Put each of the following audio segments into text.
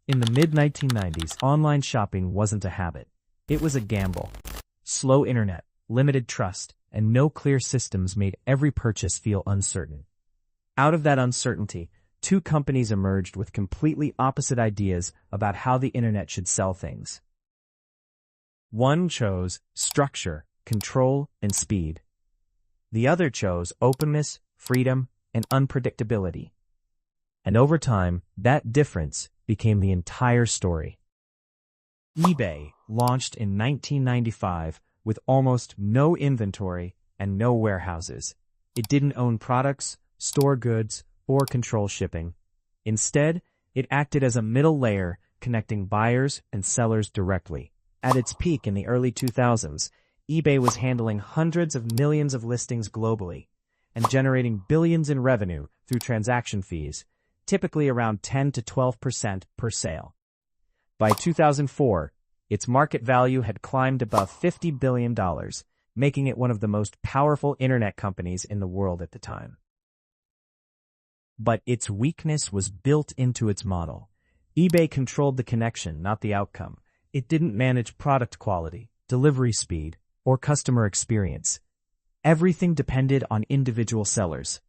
In the mid-1990s, online shopping wasn't a habit. It was a gamble. Slow internet, limited trust, and no clear systems made every purchase feel uncertain. Out of that uncertainty, two companies emerged with completely opposite ideas about how the internet should sell things. One chose structure, control, and speed. The other chose openness, freedom, and unpredictability. And over time, that difference became the entire story. eBay launched in 1995 with almost no inventory and no warehouses. It didn't own products, store goods, or control shipping. Instead, it acted as a middle layer connecting buyers and sellers directly. At its peak in the early 2000s, eBay was handling hundreds of millions of listings globally and generating billions in revenue through transaction fees, typically around 10 to 12% per sale. By 2004, its market value had climbed above $50 billion, making it one of the most powerful internet companies in the world at the time. But its weakness was built into its model. eBay controlled the connection, not the outcome. It didn't manage product quality, delivery speed, or customer experience. Everything depended on individual sellers.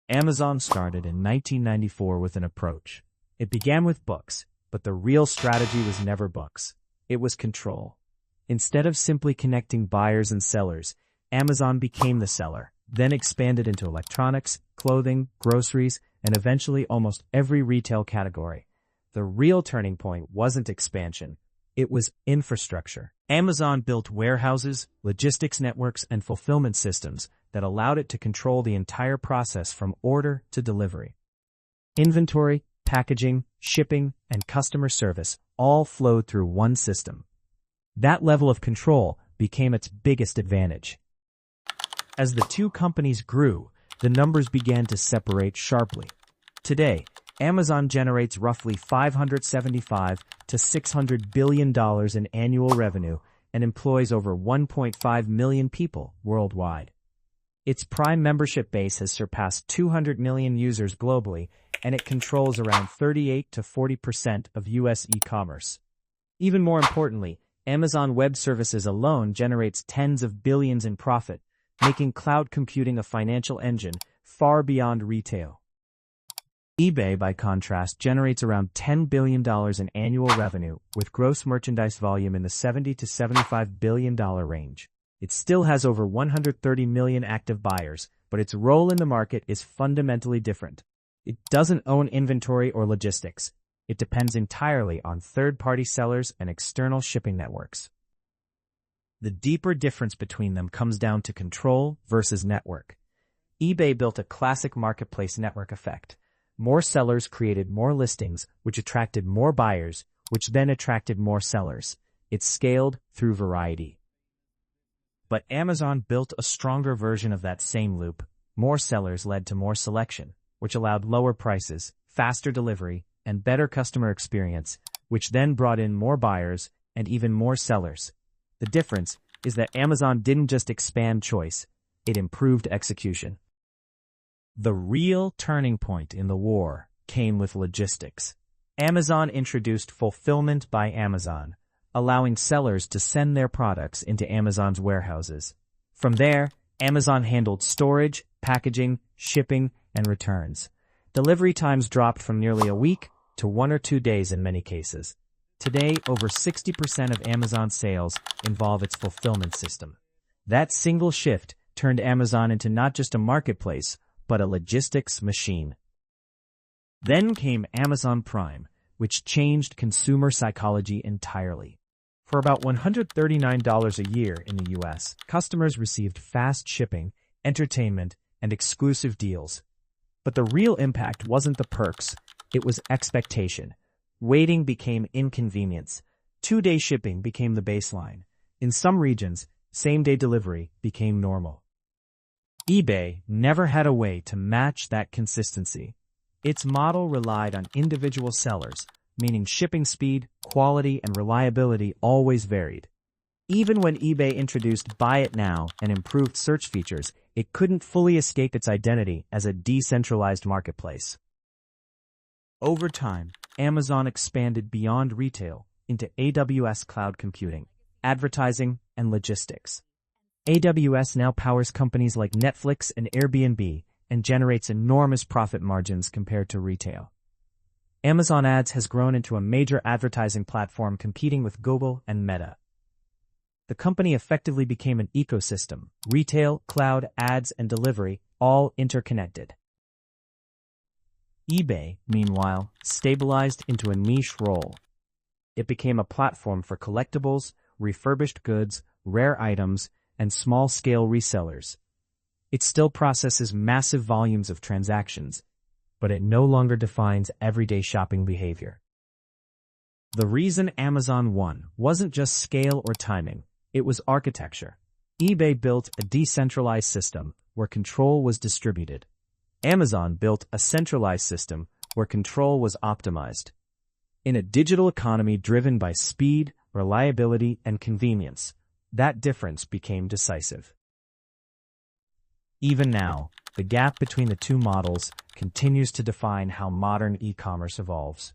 Amazon started in 1994 with an approach. It began with books, but the real strategy was never books. It was control. Instead of simply connecting buyers and sellers, Amazon became the seller, then expanded into electronics, clothing, groceries, and eventually almost every retail category. The real turning point wasn't expansion. It was infrastructure. Amazon built warehouses, logistics networks, and fulfillment systems that allowed it to control the entire process from order to delivery. Inventory, packaging, shipping, and customer service all flowed through one system. That level of control became its biggest advantage. As the two companies grew, the numbers began to separate sharply. Today, Amazon generates roughly $575 to $600 billion in annual revenue and employs over 1.5 million people worldwide. Its Prime membership base has surpassed 200 million users globally, and it controls around 38 to 40% of U.S. e-commerce. Even more importantly, Amazon Web Services alone generates tens of billions in profit, making cloud computing a financial engine far beyond retail. eBay, by contrast, generates around $10 billion in annual revenue, with gross merchandise volume in the $70 to $75 billion range. It still has over 130 million active buyers, but its role in the market is fundamentally different. It doesn't own inventory or logistics. It depends entirely on third-party sellers and external shipping networks. The deeper difference between them comes down to control versus network. eBay built a classic marketplace network effect. More sellers created more listings, which attracted more buyers, which then attracted more sellers. It scaled through variety. But Amazon built a stronger version of that same loop. More sellers led to more selection, which allowed lower prices, faster delivery, and better customer experience, which then brought in more buyers and even more sellers. The difference is that Amazon didn't just expand choice, it improved execution. The real turning point in the war came with logistics. Amazon introduced Fulfillment by Amazon, allowing sellers to send their products into Amazon's warehouses. From there, Amazon handled storage, packaging, shipping, and returns. Delivery times dropped from nearly a week to 1 or 2 days in many cases. Today, over 60% of Amazon's sales involve its fulfillment system. That single shift turned Amazon into not just a marketplace, but a logistics machine. Then came Amazon Prime, which changed consumer psychology entirely. For about $139 a year in the US, customers received fast shipping, entertainment, and exclusive deals. But the real impact wasn't the perks, it was expectation. Waiting became inconvenience. 2-day shipping became the baseline. In some regions, same-day delivery became normal. eBay never had a way to match that consistency. Its model relied on individual sellers, meaning shipping speed, quality, and reliability always varied. Even when eBay introduced Buy It Now and improved search features, it couldn't fully escape its identity as a decentralized marketplace. Over time, Amazon expanded beyond retail into AWS cloud computing, advertising, and logistics. AWS now powers companies like Netflix and Airbnb and generates enormous profit margins compared to retail. Amazon Ads has grown into a major advertising platform competing with Google and Meta. The company effectively became an ecosystem, retail, cloud, ads, and delivery, all interconnected. eBay, meanwhile, stabilized into a niche role. It became a platform for collectibles, refurbished goods, rare items, and small-scale resellers. It still processes massive volumes of transactions, but it no longer defines everyday shopping behavior. The reason Amazon won wasn't just scale or timing, it was architecture. eBay built a decentralized system where control was distributed. Amazon built a centralized system where control was optimized. In a digital economy driven by speed, reliability, and convenience, that difference became decisive. Even now, the gap between the two models continues to define how modern e-commerce evolves.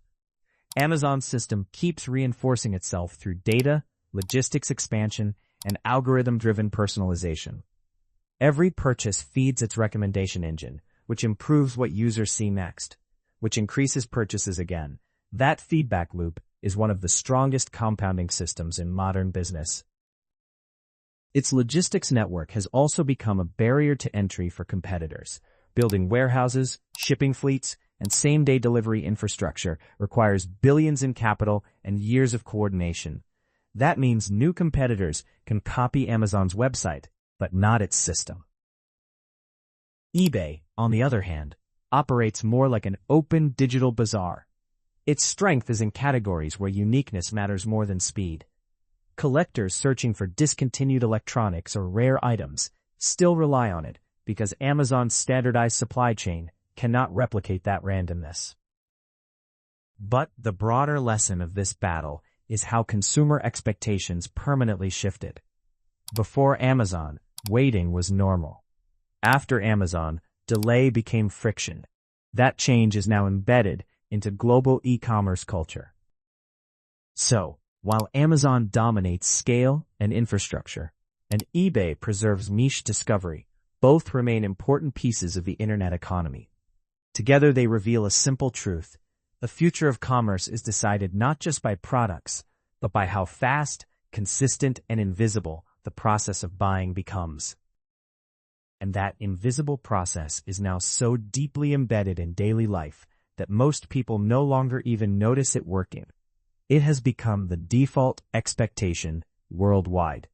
Amazon's system keeps reinforcing itself through data, logistics expansion, and algorithm-driven personalization. Every purchase feeds its recommendation engine, which improves what users see next, which increases purchases again. That feedback loop is one of the strongest compounding systems in modern business. Its logistics network has also become a barrier to entry for competitors. Building warehouses, shipping fleets, and same-day delivery infrastructure requires billions in capital and years of coordination. That means new competitors can copy Amazon's website, but not its system. eBay, on the other hand, operates more like an open digital bazaar. Its strength is in categories where uniqueness matters more than speed. Collectors searching for discontinued electronics or rare items still rely on it because Amazon's standardized supply chain cannot replicate that randomness. But the broader lesson of this battle is how consumer expectations permanently shifted. Before Amazon, waiting was normal. After Amazon, delay became friction. That change is now embedded into global e-commerce culture. So, while Amazon dominates scale and infrastructure, and eBay preserves niche discovery, both remain important pieces of the internet economy. Together they reveal a simple truth. The future of commerce is decided not just by products, but by how fast, consistent, and invisible the process of buying becomes. And that invisible process is now so deeply embedded in daily life that most people no longer even notice it working. It has become the default expectation worldwide.